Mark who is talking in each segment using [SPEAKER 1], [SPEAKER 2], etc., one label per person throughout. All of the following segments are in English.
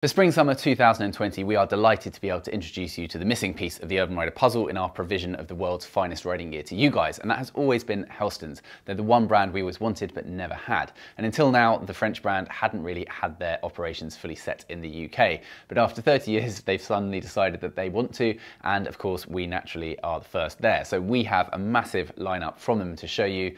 [SPEAKER 1] For Spring/Summer 2020, we are delighted to be able to introduce you to the missing piece of the Urban Rider puzzle in our provision of the world's finest riding gear to you guys, and that has always been Hellstons. They're the one brand we always wanted but never had. And until now, the French brand hadn't really had their operations fully set in the UK. But after 30 years, they've suddenly decided that they want to, and of course, we naturally are the first there. So we have a massive lineup from them to show you,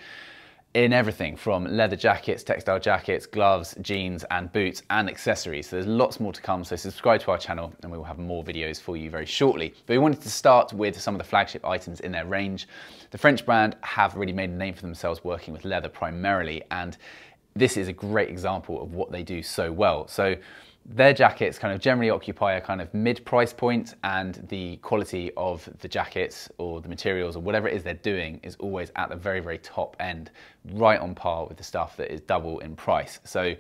[SPEAKER 1] in everything from leather jackets, textile jackets, gloves, jeans and boots and accessories. So there's lots more to come, so subscribe to our channel and we will have more videos for you very shortly. But we wanted to start with some of the flagship items in their range. The French brand have really made a name for themselves working with leather primarily, and this is a great example of what they do so well. So their jackets kind of generally occupy a kind of mid-price point, and the quality of the jackets or the materials or whatever it is they're doing is always at the very, very top end, right on par with the stuff that is double in price. So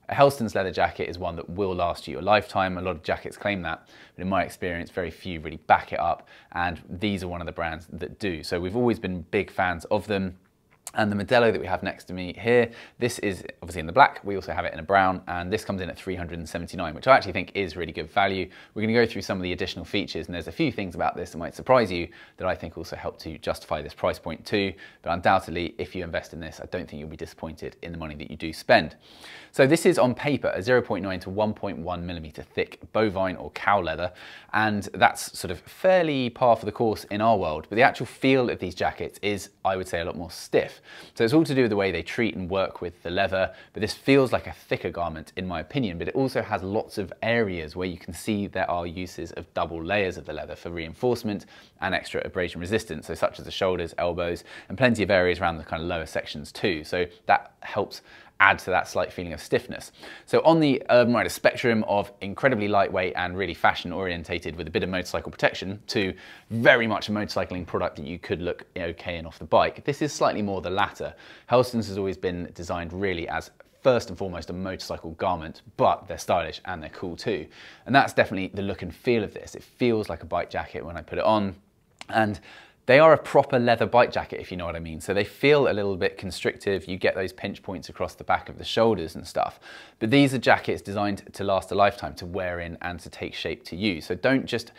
[SPEAKER 1] a Hellstons leather jacket is one that will last you a lifetime. A lot of jackets claim that, but in my experience, very few really back it up, and these are one of the brands that do. So we've always been big fans of them. And the Modelo that we have next to me here, this is obviously in the black. We also have it in a brown, and this comes in at $379, which I actually think is really good value. We're going to go through some of the additional features, and there's a few things about this that might surprise you that I think also help to justify this price point too. But undoubtedly, if you invest in this, I don't think you'll be disappointed in the money that you do spend. So this is on paper a 0.9 to 1.1 millimeter thick bovine or cow leather, and that's sort of fairly par for the course in our world. But the actual feel of these jackets is, I would say, a lot more stiff. So it's all to do with the way they treat and work with the leather, but this feels like a thicker garment in my opinion, but it also has lots of areas where you can see there are uses of double layers of the leather for reinforcement and extra abrasion resistance, so such as the shoulders, elbows, and plenty of areas around the kind of lower sections too. So that helps add to that slight feeling of stiffness. So on the Urban Rider spectrum of incredibly lightweight and really fashion orientated with a bit of motorcycle protection to very much a motorcycling product that you could look okay in off the bike, this is slightly more the latter. Hellstons has always been designed really as first and foremost a motorcycle garment, but they're stylish and they're cool too. And that's definitely the look and feel of this. It feels like a bike jacket when I put it on, and they are a proper leather bike jacket, if you know what I mean. So they feel a little bit constrictive. You get those pinch points across the back of the shoulders and stuff. But these are jackets designed to last a lifetime, to wear in and to take shape to use. So don't just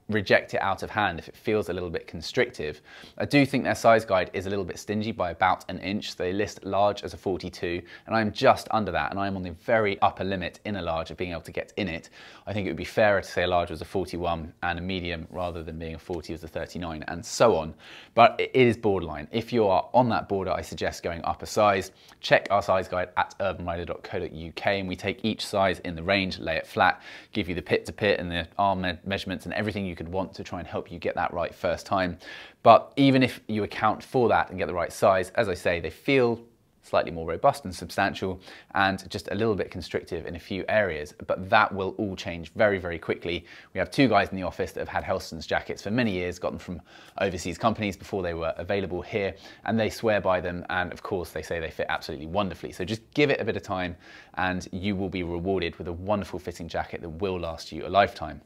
[SPEAKER 1] reject it out of hand if it feels a little bit constrictive. I do think their size guide is a little bit stingy by about an inch. So they list large as a 42, and I'm just under that, and I'm on the very upper limit in a large of being able to get in it. I think it would be fairer to say a large was a 41 and a medium rather than being a 40 as a 39 and so on. But it is borderline. If you are on that border, I suggest going up a size. Check our size guide at urbanrider.co.uk, and we take each size in the range, lay it flat, give you the pit to pit and the arm measurements and everything you could want to try and help you get that right first time. But even if you account for that and get the right size, as I say, they feel slightly more robust and substantial and just a little bit constrictive in a few areas, but that will all change very, very quickly. We have two guys in the office that have had Hellstons jackets for many years, got them from overseas companies before they were available here, and they swear by them, and of course they say they fit absolutely wonderfully. So just give it a bit of time and you will be rewarded with a wonderful fitting jacket that will last you a lifetime.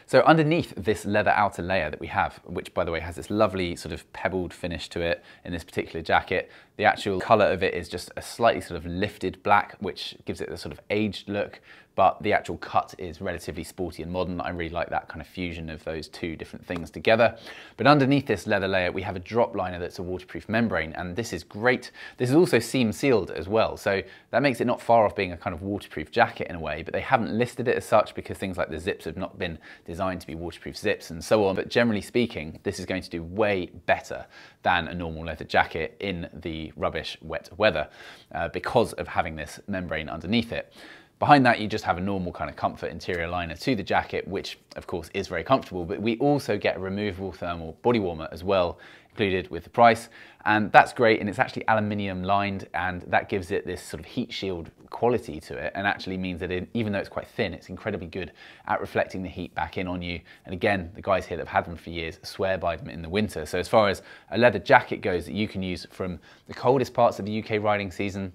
[SPEAKER 1] So underneath this leather outer layer that we have, which by the way has this lovely sort of pebbled finish to it in this particular jacket, the actual colour of it is just a slightly sort of lifted black, which gives it a sort of aged look, but the actual cut is relatively sporty and modern. I really like that kind of fusion of those two different things together. But underneath this leather layer, we have a drop liner that's a waterproof membrane, and this is great. This is also seam sealed as well, so that makes it not far off being a kind of waterproof jacket in a way, but they haven't listed it as such because things like the zips have not been designed to be waterproof zips and so on. But generally speaking, this is going to do way better than a normal leather jacket in the rubbish wet weather because of having this membrane underneath it. Behind that, you just have a normal kind of comfort interior liner to the jacket, which of course is very comfortable, but we also get a removable thermal body warmer as well, included with the price. And that's great, and it's actually aluminium lined, and that gives it this sort of heat shield quality to it, and actually means that even though it's quite thin, it's incredibly good at reflecting the heat back in on you. And again, the guys here that have had them for years swear by them in the winter. So as far as a leather jacket goes that you can use from the coldest parts of the UK riding season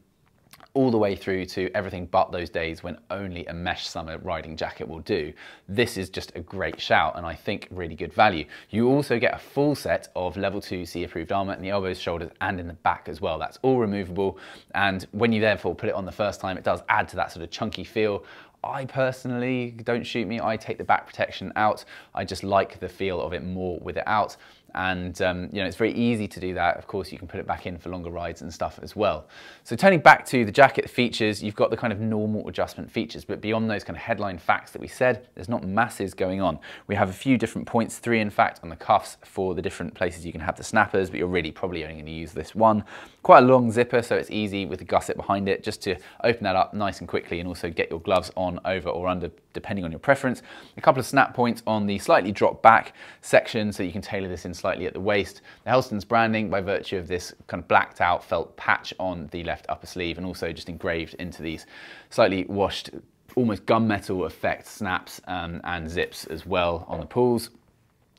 [SPEAKER 1] all the way through to everything but those days when only a mesh summer riding jacket will do, this is just a great shout and I think really good value. You also get a full set of level 2 C approved armour in the elbows, shoulders and in the back as well. That's all removable, and when you therefore put it on the first time, it does add to that sort of chunky feel. I personally, don't shoot me, I take the back protection out. I just like the feel of it more with it out. And you know, it's very easy to do that. Of course, you can put it back in for longer rides and stuff as well. So turning back to the jacket features, you've got the kind of normal adjustment features, but beyond those kind of headline facts that we said, there's not masses going on. We have a few different points, 3 in fact, on the cuffs for the different places you can have the snappers, but you're really probably only going to use this one. Quite a long zipper, so it's easy with the gusset behind it, just to open that up nice and quickly and also get your gloves on, over or under, depending on your preference. A couple of snap points on the slightly dropped back section, so you can tailor this in slightly at the waist. The Helston's branding by virtue of this kind of blacked out felt patch on the left upper sleeve, and also just engraved into these slightly washed, almost gunmetal effect snaps and zips as well on the pulls.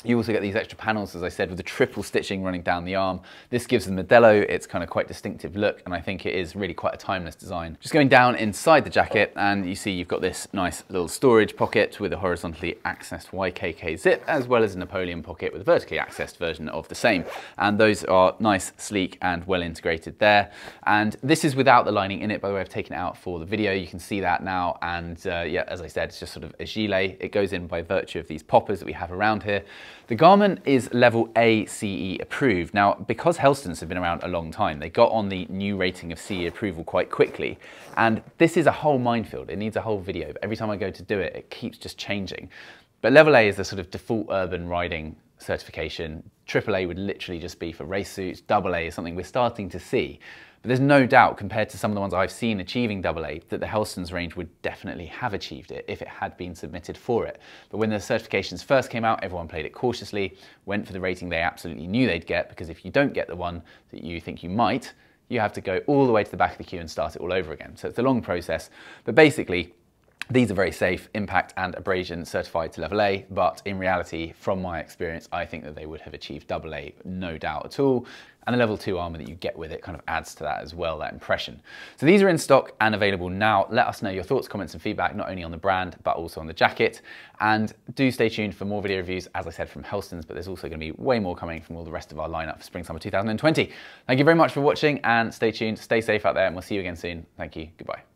[SPEAKER 1] You also get these extra panels, as I said, with the triple stitching running down the arm. This gives the Modelo its kind of quite distinctive look, and I think it is really quite a timeless design. Just going down inside the jacket, and you see you've got this nice little storage pocket with a horizontally accessed YKK zip, as well as a Napoleon pocket with a vertically accessed version of the same. And those are nice, sleek, and well integrated there. And this is without the lining in it, by the way. I've taken it out for the video. You can see that now. And yeah, as I said, it's just sort of a gilet. It goes in by virtue of these poppers that we have around here. The garment is level A CE approved. Now, because Helston's have been around a long time, they got on the new rating of CE approval quite quickly. And this is a whole minefield. It needs a whole video. But every time I go to do it, it keeps just changing. But level A is the sort of default urban riding certification. AAA would literally just be for race suits. AA is something we're starting to see. But there's no doubt, compared to some of the ones I've seen achieving AA, that the Helston's range would definitely have achieved it if it had been submitted for it. But when the certifications first came out, everyone played it cautiously, went for the rating they absolutely knew they'd get, because if you don't get the one that you think you might, you have to go all the way to the back of the queue and start it all over again. So it's a long process, but basically, these are very safe, impact and abrasion certified to level A, but in reality, from my experience, I think that they would have achieved AA, no doubt at all. And the level 2 armor that you get with it kind of adds to that as well, that impression. So these are in stock and available now. Let us know your thoughts, comments and feedback, not only on the brand, but also on the jacket. And do stay tuned for more video reviews, as I said, from Helston's, but there's also going to be way more coming from all the rest of our lineup for spring/summer 2020. Thank you very much for watching, and stay tuned, stay safe out there, and we'll see you again soon. Thank you, goodbye.